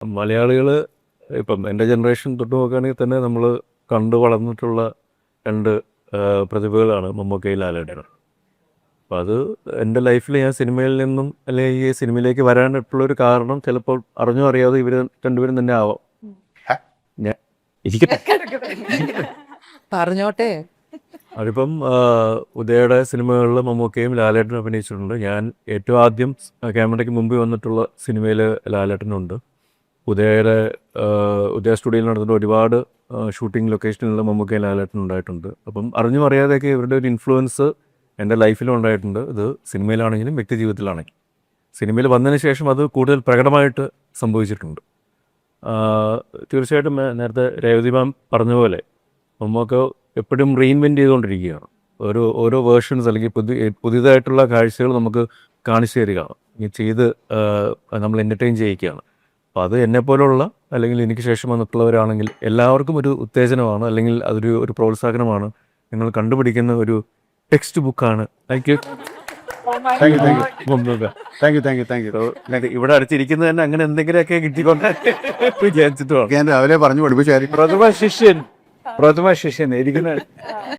മലയാളികൾ ഇപ്പം എൻ്റെ ജനറേഷൻ തൊട്ട് നോക്കുകയാണെങ്കിൽ തന്നെ നമ്മൾ കണ്ടു വളർന്നിട്ടുള്ള രണ്ട് പ്രതിഭകളാണ് മമ്മൂക്കയും ലാലേട്ടനും. അപ്പം അത് എൻ്റെ ലൈഫിൽ ഞാൻ സിനിമയിൽ നിന്നും അല്ലെങ്കിൽ ഈ സിനിമയിലേക്ക് വരാനായിട്ടുള്ളൊരു കാരണം ചിലപ്പോൾ അറിഞ്ഞോ അറിയാതെ ഇവർ രണ്ടുപേരും തന്നെ ആവാം. ഞാൻ ഇരിക്കട്ടെ. പറഞ്ഞോട്ടെ. അതിപ്പം ഉദയയുടെ സിനിമകളിൽ മമ്മൂക്കയും ലാലേട്ടനും അഭിനയിച്ചിട്ടുണ്ട്. ഞാൻ ഏറ്റവും ആദ്യം ക്യാമറയ്ക്ക് മുമ്പിൽ വന്നിട്ടുള്ള സിനിമയിൽ ലാലേട്ടനുണ്ട്. ഉദയ സ്റ്റുഡിയോയിൽ നടന്നിട്ട് ഒരുപാട് ഷൂട്ടിംഗ് ലൊക്കേഷനിലുള്ള മമ്മൂക്കയും ലാലേട്ടനും ഉണ്ടായിട്ടുണ്ട്. അപ്പം അറിഞ്ഞും അറിയാതെയൊക്കെ ഇവരുടെ ഒരു ഇൻഫ്ലുവൻസ് എൻ്റെ ലൈഫിലും ഉണ്ടായിട്ടുണ്ട്. ഇത് സിനിമയിലാണെങ്കിലും വ്യക്തി ജീവിതത്തിലാണെങ്കിലും. സിനിമയിൽ വന്നതിന് ശേഷം അത് കൂടുതൽ പ്രകടമായിട്ട് സംഭവിച്ചിട്ടുണ്ട്. തീർച്ചയായിട്ടും നേരത്തെ രേവതി മാം പറഞ്ഞ പോലെ മമ്മൂക്ക എപ്പോഴും റീഇൻവെൻറ്റ് ചെയ്തുകൊണ്ടിരിക്കുകയാണ്. ഓരോ വേർഷൻസ് അല്ലെങ്കിൽ പുതിയതായിട്ടുള്ള കാഴ്ചകൾ നമുക്ക് കാണിച്ചു തരികയാണ്, ചെയ്ത് നമ്മൾ എൻ്റർടൈൻ ചെയ്യിക്കുകയാണ്. അപ്പോൾ അത് എന്നെപ്പോലുള്ള അല്ലെങ്കിൽ എനിക്ക് ശേഷം വന്നിട്ടുള്ളവരാണെങ്കിൽ എല്ലാവർക്കും ഒരു ഉത്തേജനമാണ്, അല്ലെങ്കിൽ അതൊരു പ്രോത്സാഹനമാണ്. നിങ്ങൾ കണ്ടുപിടിക്കുന്ന ഒരു ടെക്സ്റ്റ് ബുക്കാണ്. ഇവിടെ അടുത്തിരിക്കുന്നത് തന്നെ അങ്ങനെ എന്തെങ്കിലുമൊക്കെ കിട്ടിക്കൊണ്ട് വിചാരിച്ചിട്ട് ഞാൻ രാവിലെ പറഞ്ഞു പഠിപ്പിച്ചായിരിക്കും. പ്രഥമ ശിഷ്യൻ ഇരിക്കുന്ന